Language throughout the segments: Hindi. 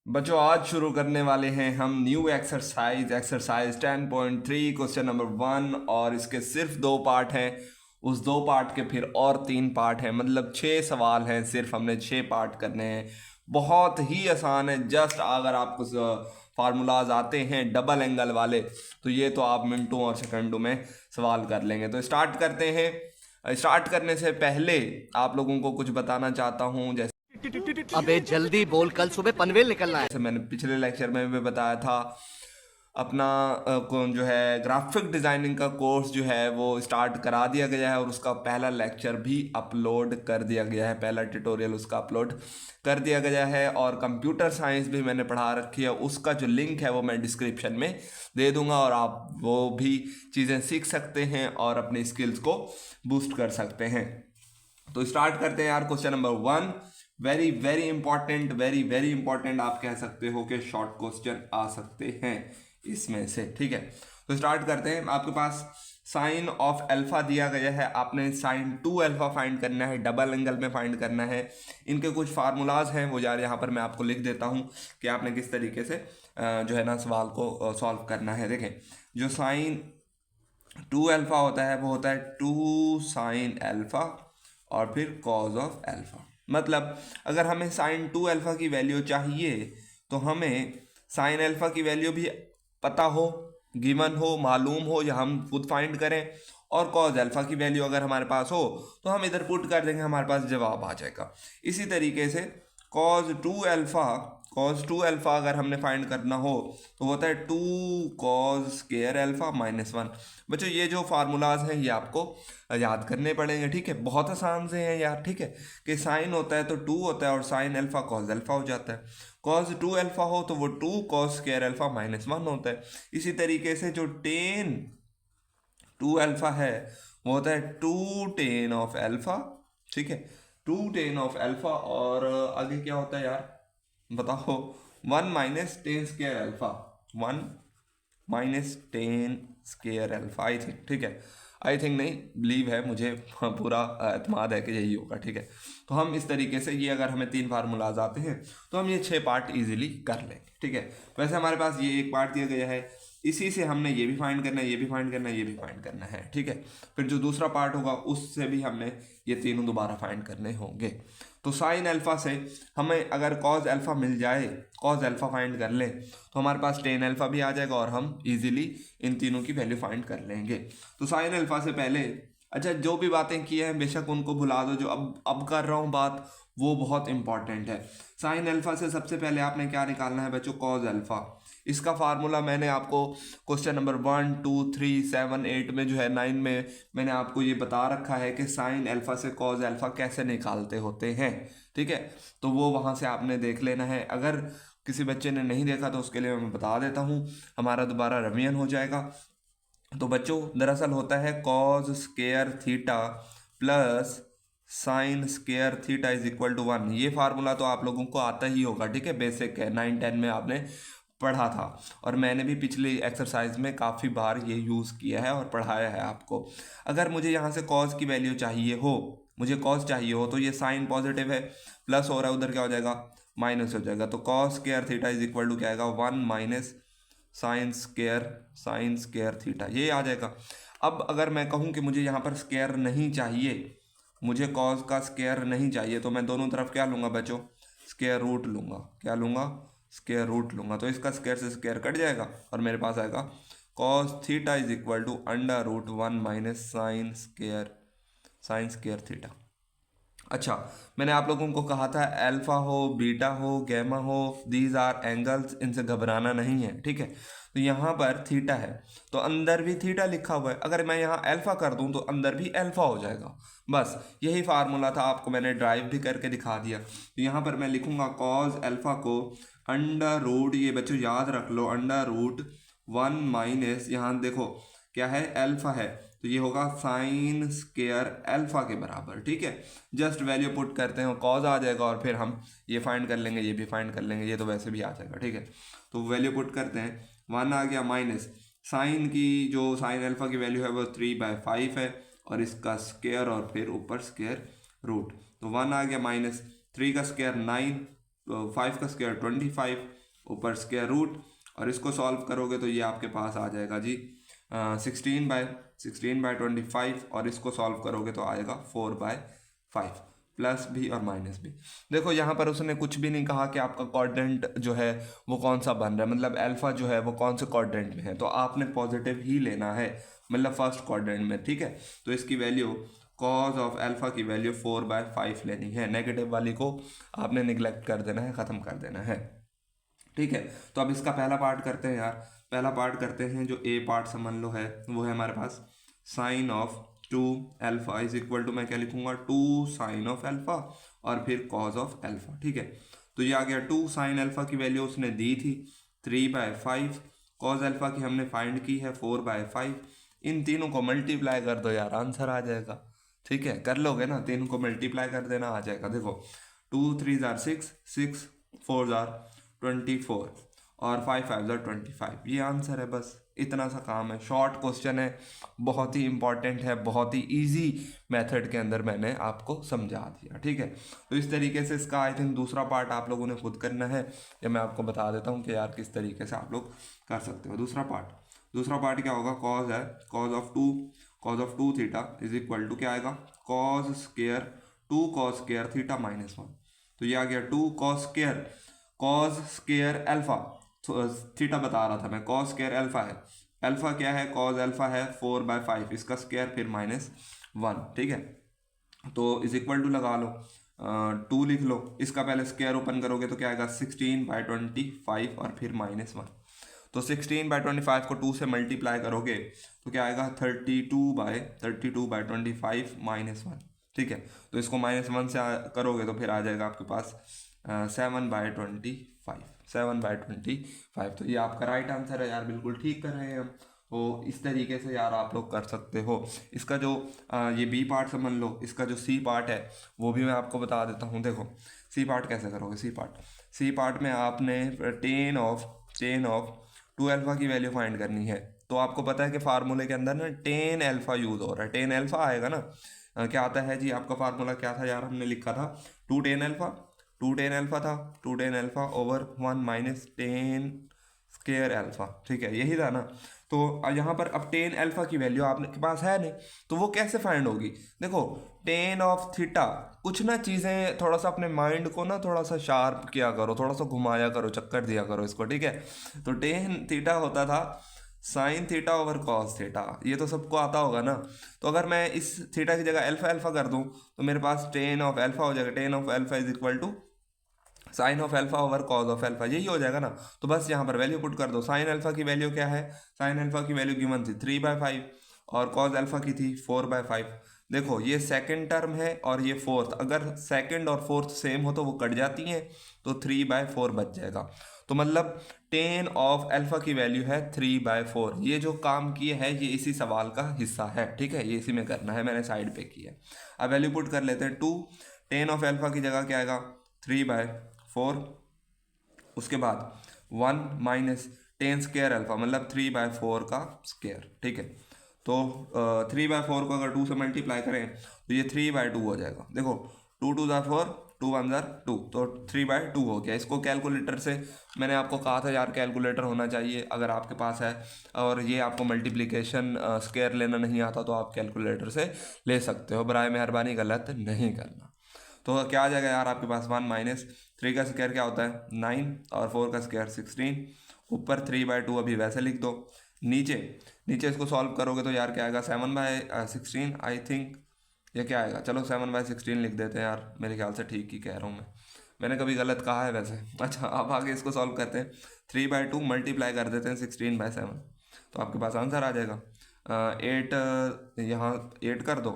बच्चों आज शुरू करने वाले हैं हम न्यू एक्सरसाइज 10.3 क्वेश्चन नंबर 1 और इसके सिर्फ 2 पार्ट हैं। उस 2 पार्ट के फिर और 3 पार्ट हैं, मतलब 6 सवाल हैं। सिर्फ हमने 6 पार्ट करने हैं। बहुत ही आसान है। जस्ट अगर आपको फार्मूलाज आते हैं डबल एंगल वाले तो ये तो आप मिनटों और सेकंडों में सवाल कर लेंगे। तो स्टार्ट करते हैं। स्टार्ट करने से पहले आप लोगों को कुछ बताना चाहता हूँ। जैसे अबे जल्दी बोल, कल सुबह पनवेल निकलना है। जैसे मैंने पिछले लेक्चर में भी बताया था, अपना कौन जो है ग्राफिक डिज़ाइनिंग का कोर्स जो है वो स्टार्ट करा दिया गया है और उसका पहला लेक्चर भी अपलोड कर दिया गया है। पहला ट्यूटोरियल उसका अपलोड कर दिया गया है और कंप्यूटर साइंस भी मैंने पढ़ा रखी है। उसका जो लिंक है वो मैं डिस्क्रिप्शन में दे दूंगा और आप वो भी चीज़ें सीख सकते हैं और अपनी स्किल्स को बूस्ट कर सकते हैं। तो स्टार्ट करते हैं यार। Question number 1 very very important, very very important आप कह सकते हो कि शॉर्ट क्वेश्चन आ सकते हैं इसमें से, ठीक है। तो स्टार्ट करते हैं। आपके पास साइन ऑफ अल्फा दिया गया है, आपने साइन 2 अल्फा फाइंड करना है, डबल एंगल में फाइंड करना है। इनके कुछ फार्मूलाज हैं वो यार यहाँ पर मैं आपको लिख देता हूँ कि आपने किस तरीके से जो है ना सवाल को सॉल्व करना है। देखें, जो साइन 2 अल्फा होता है वो होता है 2 साइन अल्फा और फिर कॉज ऑफ अल्फा। मतलब अगर हमें साइन 2 अल्फा की वैल्यू चाहिए तो हमें साइन अल्फा की वैल्यू भी पता हो, गिवन हो, मालूम हो या हम खुद फाइंड करें। और कॉज अल्फा की वैल्यू अगर हमारे पास हो तो हम इधर पुट कर देंगे, हमारे पास जवाब आ जाएगा। इसी तरीके से कॉज 2 अल्फा अगर हमने फाइंड करना हो तो होता है 2 कॉज स्केयर अल्फा -1। बच्चों ये जो फार्मूलाज हैं ये आपको याद करने पड़ेंगे, ठीक है। बहुत आसान से हैं यार, ठीक है। कि साइन होता है तो 2 होता है और साइन अल्फा कॉज अल्फा हो जाता है। कॉज 2 अल्फा हो तो वो 2 कॉज स्केयर अल्फा -1 होता है। इसी तरीके से जो टेन 2 अल्फा है वो होता है 2 टेन ऑफ अल्फा, ठीक है। 2 टेन ऑफ अल्फा और आगे क्या होता है यार बताओ। 1 - 10 square alpha, 1 - 10 square alpha, I think, ठीक है। आई थिंक नहीं, बिलीव है मुझे, पूरा एतमाद है कि यही होगा, ठीक है। तो हम इस तरीके से ये अगर हमें 3 फार्मूलाज आते हैं तो हम ये 6 पार्ट इजीली कर लेंगे, ठीक है। वैसे हमारे पास ये एक पार्ट दिया गया है, इसी से हमने ये भी फाइंड करना है, ये भी फाइंड करना है, ये भी फाइंड करना है, ठीक है। फिर जो दूसरा पार्ट होगा उससे भी हमने ये तीनों दोबारा फाइंड करने होंगे। तो साइन अल्फा से हमें अगर कॉज अल्फा मिल जाए, कॉज अल्फा फाइंड कर लें तो हमारे पास टेन अल्फा भी आ जाएगा और हम इजीली इन तीनों की वैल्यू फाइंड कर लेंगे। तो साइन अल्फा से पहले, अच्छा जो भी बातें की हैं बेशक उनको भुला दो, जो अब कर रहा हूँ बात वो बहुत इंपॉर्टेंट है। साइन अल्फा से सबसे पहले आपने क्या निकालना है बच्चों, कॉज अल्फा। इसका फार्मूला मैंने आपको क्वेश्चन नंबर 1, 2, 3, 7, 8 में जो है 9 में मैंने आपको ये बता रखा है कि साइन अल्फा से कॉज अल्फा कैसे निकालते होते हैं, ठीक है। तो वो वहाँ से आपने देख लेना है। अगर किसी बच्चे ने नहीं देखा तो उसके लिए मैं बता देता हूँ, हमारा दोबारा रिवीजन हो जाएगा। तो बच्चों दरअसल होता है cos square theta plus sine square theta is equal to 1। ये फार्मूला तो आप लोगों को आता ही होगा, ठीक है, बेसिक है, 9, 10 में आपने पढ़ा था और मैंने भी पिछली एक्सरसाइज में काफ़ी बार ये यूज़ किया है और पढ़ाया है आपको। अगर मुझे यहाँ से कॉज की वैल्यू चाहिए हो, मुझे कॉज चाहिए हो तो ये साइन पॉजिटिव है, प्लस हो रहा है, उधर क्या हो जाएगा माइनस हो जाएगा। तो cos square theta is equal to क्या आएगा 1 - साइन स्केयर थीटा, ये आ जाएगा। अब अगर मैं कहूँ कि मुझे यहाँ पर स्केयर नहीं चाहिए, मुझे कॉज का स्केयर नहीं चाहिए, तो मैं दोनों तरफ क्या लूँगा बच्चों, स्केयर रूट लूँगा। क्या लूँगा, स्केयर रूट लूँगा। तो इसका स्केयर से स्केयर कट जाएगा और मेरे पास आएगा cos theta is equal to √1 - sine square theta. अच्छा, मैंने आप लोगों को कहा था अल्फा हो, बीटा हो, गैमा हो, दीज आर एंगल्स, इनसे घबराना नहीं है, ठीक है। तो यहाँ पर थीटा है तो अंदर भी थीटा लिखा हुआ है, अगर मैं यहाँ अल्फा कर दूँ तो अंदर भी अल्फा हो जाएगा। बस यही फार्मूला था, आपको मैंने ड्राइव भी करके दिखा दिया। तो यहाँ पर मैं लिखूँगा कॉज अल्फा को √, ये बच्चों याद रख लो, √1 - यहाँ देखो क्या है, अल्फा है तो ये होगा साइन स्केयर अल्फा के बराबर, ठीक है। जस्ट वैल्यू पुट करते हैं, कॉज आ जाएगा और फिर हम ये फाइंड कर लेंगे, ये भी फाइंड कर लेंगे, ये तो वैसे भी आ जाएगा, ठीक है। तो वैल्यू पुट करते हैं, 1 आ गया माइनस साइन की, जो साइन अल्फा की वैल्यू है वो 3/5 है और इसका स्केयर और फिर ऊपर स्केयर रूट। तो 1 आ गया माइनस 3 का स्केयर 9 5 का स्क्वायर 25 ऊपर स्क्वायर रूट, और इसको सॉल्व करोगे तो ये आपके पास आ जाएगा जी 16/25, और इसको सॉल्व करोगे तो आएगा 4/5 प्लस भी और माइनस भी। देखो यहाँ पर उसने कुछ भी नहीं कहा कि आपका क्वाड्रेंट जो है वो कौन सा बन रहा है, मतलब अल्फा जो है वो कौन से क्वाड्रेंट में है, तो आपने पॉजिटिव ही लेना है, मतलब फर्स्ट क्वाड्रेंट में, ठीक है। तो इसकी वैल्यू कॉज ऑफ अल्फा की वैल्यू 4/5 लेनी है, नेगेटिव वाली को आपने निगलेक्ट कर देना है, ख़त्म कर देना है, ठीक है। तो अब इसका पहला पार्ट करते हैं यार, पहला पार्ट करते हैं। जो ए पार्ट समझ लो है वो है हमारे पास sine of 2 alpha is equal to, मैं क्या लिखूंगा, 2 साइन ऑफ अल्फा और फिर कॉज ऑफ अल्फा, ठीक है। तो ये आ गया 2 साइन अल्फा की वैल्यू उसने दी थी 3/5, कॉज अल्फा की हमने फाइंड की है 4/5। इन तीनों को मल्टीप्लाई कर दो यार, आंसर आ जाएगा, ठीक है। कर लोगे ना, तीनों को मल्टीप्लाई कर देना, आ जाएगा। देखो 2 3 जार 6, 6 4 जार 24 और 5 5 जार 25, ये आंसर है। बस इतना सा काम है, शॉर्ट क्वेश्चन है, बहुत ही इंपॉर्टेंट है, बहुत ही इजी मेथड के अंदर मैंने आपको समझा दिया, ठीक है। तो इस तरीके से इसका आई थिंक दूसरा पार्ट आप लोगों ने खुद करना है, या मैं आपको बता देता हूँ कि यार किस तरीके से आप लोग कर सकते हो। दूसरा पार्ट क्या होगा, कॉज है, cos of 2 theta is equal to क्या आएगा, cos square 2 cos square theta -1। तो ये आ गया 2 कॉज स्क्वायर अल्फा, थीटा बता रहा था मैं, कॉस स्क्वायर अल्फा है, अल्फा क्या है, कॉस अल्फा है 4/5, इसका स्क्वायर फिर -1, ठीक है। तो इज इक्वल टू लगा लो, 2 लिख लो, इसका पहले स्क्वायर ओपन करोगे तो क्या आएगा 16/25 और फिर -1। तो 16/25 को 2 से मल्टीप्लाई करोगे तो क्या आएगा 32/25 -1, ठीक है। तो इसको -1 से करोगे तो फिर आ जाएगा आपके पास 7/25। तो ये आपका राइट आंसर है यार, बिल्कुल ठीक कर रहे हैं हम। तो इस तरीके से यार आप लोग कर सकते हो। इसका जो ये बी पार्ट समझ लो, इसका जो सी पार्ट है वो भी मैं आपको बता देता हूँ। देखो सी पार्ट कैसे करोगे, सी पार्ट में आपने टेन ऑफ 2 अल्फा की वैल्यू फाइंड करनी है। तो आपको पता है कि फार्मूले के अंदर ना टेन अल्फा यूज हो रहा है, टेन अल्फा आएगा ना, क्या आता है जी, आपका फार्मूला क्या था यार, हमने लिखा था 2 टेन अल्फा था, 2 tan alpha over 1 minus 10 square alpha, ठीक है, यही था ना। तो यहाँ पर अब 10 अल्फा की वैल्यू आपके पास है नहीं, तो वो कैसे फाइंड होगी। देखो टेन ऑफ थीटा, कुछ ना चीज़ें थोड़ा सा अपने माइंड को ना थोड़ा सा शार्प किया करो, थोड़ा सा घुमाया करो, चक्कर दिया करो इसको, ठीक है। तो टेन थीटा होता था sine theta over cos theta, ये तो सबको आता होगा ना। तो अगर मैं इस थीटा की जगह अल्फा कर दूं तो मेरे पास टेन ऑफ अल्फा हो जाएगा, tan of alpha is equal to sine of alpha over cos of alpha, यही हो जाएगा ना। तो बस यहाँ पर वैल्यू पुट कर दो, साइन अल्फा की वैल्यू क्या है, साइन अल्फा की वैल्यू गिवन थी 3/5 और कॉज अल्फा की थी 4/5। देखो ये सेकंड टर्म है और ये फोर्थ, अगर सेकंड और फोर्थ सेम हो तो वो कट जाती हैं, तो 3/4 बच जाएगा। तो मतलब टेन ऑफ अल्फा की वैल्यू है 3/4। ये जो काम किए है ये इसी सवाल का हिस्सा है, ठीक है, ये इसी में करना है, मैंने साइड पे किया है। अब वैल्यू पुट कर लेते हैं, 2 टेन ऑफ अल्फा की जगह क्या आएगा 3/4, उसके बाद 1 माइनस 10 स्क्वायर अल्फा मतलब 3/4 का स्क्वायर, ठीक है। तो 3/4 को अगर 2 से मल्टीप्लाई करें तो ये 3/2 हो जाएगा। देखो 2 2 जार 4, 2 1 जार 2, तो 3/2 हो गया। इसको कैलकुलेटर से, मैंने आपको कहा था यार कैलकुलेटर होना चाहिए अगर आपके पास है, और ये आपको मल्टीप्लिकेशन स्क्वायर लेना नहीं आता तो आप कैलकुलेटर से ले सकते हो, बराए मेहरबानी गलत नहीं करना। तो क्या आ जाएगा यार आपके पास 1 माइनस 3 का स्क्वायर क्या होता है 9 और 4 का स्क्वायर 16, ऊपर 3/2 अभी वैसे लिख दो, नीचे इसको सॉल्व करोगे तो यार क्या आएगा 7/16 आई थिंक, ये क्या आएगा, चलो 7/16 लिख देते हैं यार, मेरे ख्याल से ठीक ही कह रहा हूँ मैंने कभी गलत कहा है वैसे। अच्छा अब आगे इसको सॉल्व करते हैं, 3/2 मल्टीप्लाई कर देते हैं 16/7, तो आपके पास आंसर आ जाएगा 8, यहाँ 8 कर दो,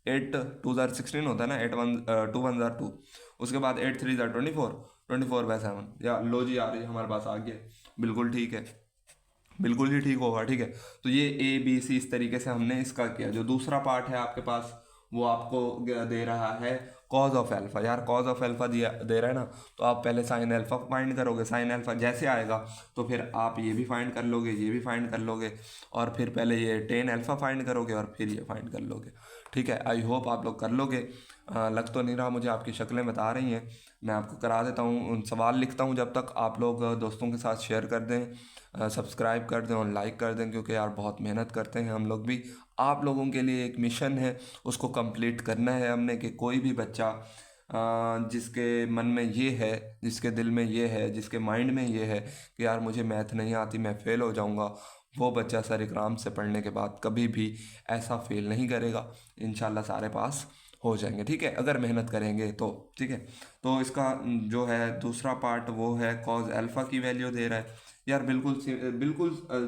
8 2 जार 16 होता है ना, 2 1 जार 2, उसके बाद 8 3 जार 24/7, या लो जी यार ये हमारे पास आ गया, बिल्कुल ठीक है, बिल्कुल ही ठीक होगा, ठीक है। तो ये ABC इस तरीके से हमने इसका किया। जो दूसरा पार्ट है आपके पास वो आपको दे रहा है कॉज ऑफ अल्फा, यार कॉज ऑफ अल्फा दिया दे रहा है ना, तो आप पहले साइन अल्फा फाइंड करोगे, साइन अल्फा जैसे आएगा तो फिर आप ये भी फाइंड कर लोगे, ये भी फाइंड कर लोगे, और फिर पहले ये टेन अल्फा फाइंड करोगे और फिर ये फाइंड कर लोगे, ठीक है। आई होप आप लोग कर लोगे। लग तो नहीं रहा मुझे, आपकी शक्लें बता रही हैं। मैं आपको करा देता हूँ, उन सवाल लिखता हूँ जब तक। आप लोग दोस्तों के साथ शेयर कर दें, सब्सक्राइब कर दें और लाइक कर दें, क्योंकि यार बहुत मेहनत करते हैं हम लोग भी। आप लोगों के लिए एक मिशन है, उसको कंप्लीट करना है हमने, कि कोई भी बच्चा जिसके मन में ये है, जिसके दिल में ये है, जिसके माइंड में ये है कि यार मुझे मैथ नहीं आती, मैं फ़ेल हो जाऊंगा, वो बच्चा सर इकराम से पढ़ने के बाद कभी भी ऐसा फेल नहीं करेगा। इंशाल्लाह सारे पास हो जाएंगे, ठीक है, अगर मेहनत करेंगे तो। ठीक है, तो इसका जो है दूसरा पार्ट वो है कॉज अल्फ़ा की वैल्यू दे रहा है। यार बिल्कुल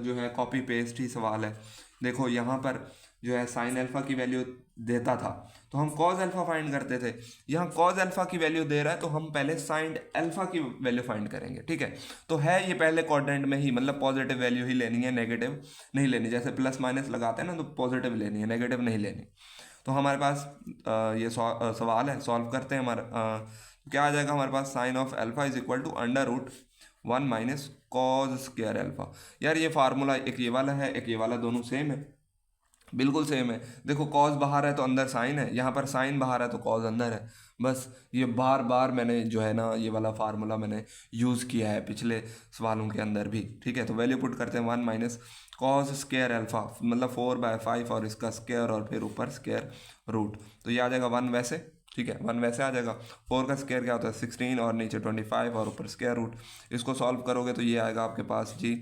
जो है कॉपी पेस्ट ही सवाल है। देखो यहाँ पर जो है साइन अल्फ़ा की वैल्यू देता था तो हम कॉज अल्फ़ा फाइंड करते थे। यहाँ कॉज अल्फ़ा की वैल्यू दे रहा है तो हम पहले साइन अल्फ़ा की वैल्यू फाइंड करेंगे। ठीक है, तो है ये पहले क्वाड्रेंट में ही, मतलब पॉजिटिव वैल्यू ही लेनी है, नेगेटिव नहीं लेनी। जैसे प्लस माइनस लगाते हैं ना, तो पॉजिटिव लेनी है, नेगेटिव नहीं लेनी। तो हमारे पास ये सवाल है, सॉल्व करते हैं। क्या आ जाएगा हमारे पास, sine of alpha is equal to under root 1 minus cos square alpha. यार ये फार्मूला एक ये वाला है, एक ये वाला, दोनों सेम है, बिल्कुल सेम है। देखो कॉज बाहर है तो अंदर साइन है, यहाँ पर साइन बाहर है तो कॉज अंदर है। बस ये बार बार मैंने जो है ना ये वाला फार्मूला मैंने यूज़ किया है पिछले सवालों के अंदर भी। ठीक है, तो वैल्यू पुट करते हैं 1 माइनस कॉज स्क्वायर अल्फ़ा, मतलब 4/5 और इसका स्क्वायर और फिर ऊपर स्क्वायर रूट, तो ये आ जाएगा 1 वैसे। ठीक है, 1 वैसे आ जाएगा। 4 का स्क्वायर क्या होता है 16 और नीचे 25 और ऊपर स्क्वायर रूट। इसको सॉल्व करोगे तो ये आएगा आपके पास जी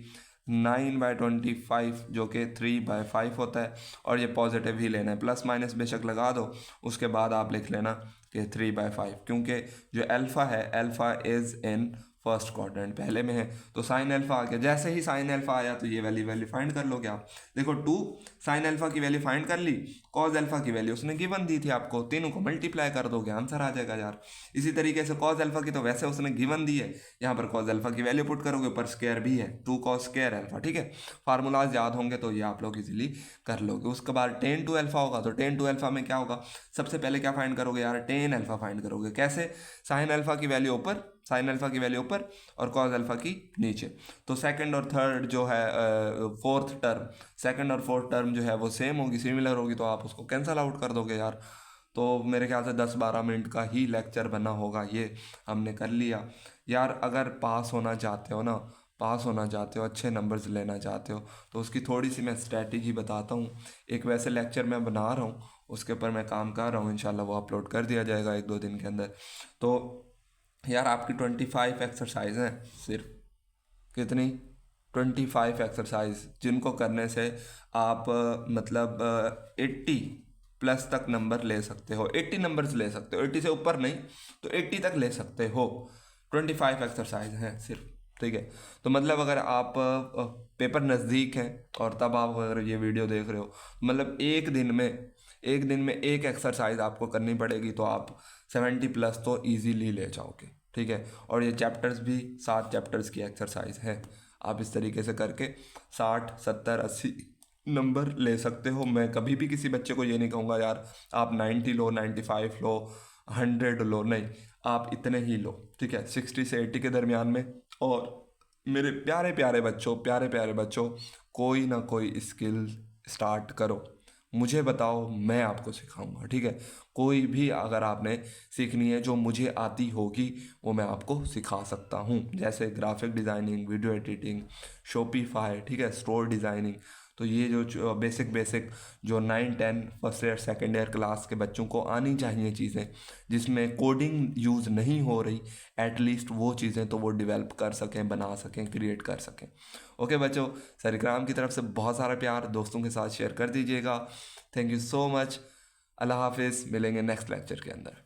9/25 जो कि 3/5 होता है। और ये पॉजिटिव ही लेना है, प्लस माइनस बेशक लगा दो, उसके बाद आप लिख लेना कि 3/5, क्योंकि जो अल्फ़ा है, alpha is in first quadrant, पहले में है। तो साइन अल्फ़ा आ गया, जैसे ही साइन अल्फ़ा आया तो ये वैल्यू फाइंड कर लोगे आप। देखो 2 साइन अल्फ़ा की वैल्यू फाइंड कर ली, कॉज अल्फ़ा की वैल्यू उसने गिवन दी थी आपको, तीनों को मल्टीप्लाई कर दोगे आंसर आ जाएगा यार। इसी तरीके से कॉज अल्फ़ा की तो वैसे उसने गिवन दी है, यहाँ पर कॉज अल्फ़ा की वैल्यू पुट करोगे, ऊपर स्क्वायर भी है, 2 कॉस स्क्वायर अल्फ़ा। ठीक है, फार्मूलाज याद होंगे तो ये आप लोग इजीली कर लोगे। उसके बाद टेन टू अल्फ़ा होगा, तो टेन टू अल्फ़ा में क्या होगा, सबसे पहले क्या फाइंड करोगे यार, टेन अल्फ़ा फाइंड करोगे। कैसे, साइन अल्फ़ा की वैल्यू ऊपर, साइन अल्फ़ा की वैल्यू ऊपर और कॉज अल्फ़ा की नीचे। तो सेकंड और थर्ड जो है फोर्थ टर्म, सेकंड और फोर्थ टर्म जो है वो सेम होगी, सिमिलर होगी, तो आप उसको कैंसल आउट कर दोगे यार। तो मेरे ख्याल से 10-12 मिनट का ही लेक्चर बना होगा, ये हमने कर लिया यार। अगर पास होना चाहते हो ना, पास होना चाहते हो, अच्छे नंबर्स लेना चाहते हो, तो उसकी थोड़ी सी मैं स्ट्रैटेजी बताता हूँ। एक वैसे लेक्चर मैं बना रहा हूँ, उसके ऊपर मैं काम कर रहा हूँ, इंशाल्लाह वो अपलोड कर दिया जाएगा 1-2 दिन के अंदर। तो यार आपकी 25 एक्सरसाइज हैं सिर्फ, कितनी, 25 एक्सरसाइज, जिनको करने से आप मतलब 80 प्लस तक नंबर ले सकते हो, 80 नंबर्स ले सकते हो, 80 से ऊपर नहीं तो 80 तक ले सकते हो। 25 एक्सरसाइज हैं सिर्फ। ठीक है, तो मतलब अगर आप पेपर नज़दीक हैं और तब आप अगर ये वीडियो देख रहे हो, मतलब एक दिन में एक एक्सरसाइज आपको करनी पड़ेगी, तो आप 70 प्लस तो इजीली ले जाओगे। ठीक है, और ये चैप्टर्स भी 7 चैप्टर्स की एक्सरसाइज है। आप इस तरीके से करके 60, 70, 80 नंबर ले सकते हो। मैं कभी भी किसी बच्चे को ये नहीं कहूँगा यार आप 90 लो, 95 लो, 100 लो, नहीं, आप इतने ही लो। ठीक है, 60 से 80 के दरमियान में। और मेरे प्यारे प्यारे बच्चों, कोई ना कोई स्किल स्टार्ट करो, मुझे बताओ, मैं आपको सिखाऊंगा। ठीक है, कोई भी अगर आपने सीखनी है जो मुझे आती होगी वो मैं आपको सिखा सकता हूँ, जैसे graphic designing, video editing, Shopify, ठीक है, स्टोर डिज़ाइनिंग। तो ये जो बेसिक जो 9-10 first year second year class के बच्चों को आनी चाहिए चीज़ें, जिसमें कोडिंग यूज़ नहीं हो रही, एटलीस्ट वो चीज़ें तो वो डेवलप कर सकें, बना सकें, क्रिएट कर सकें। ओके बच्चों, सर इकराम की तरफ से बहुत सारा प्यार, दोस्तों के साथ शेयर कर दीजिएगा। Thank you so much. अल्लाह हाफिज़, मिलेंगे नेक्स्ट लेक्चर के अंदर।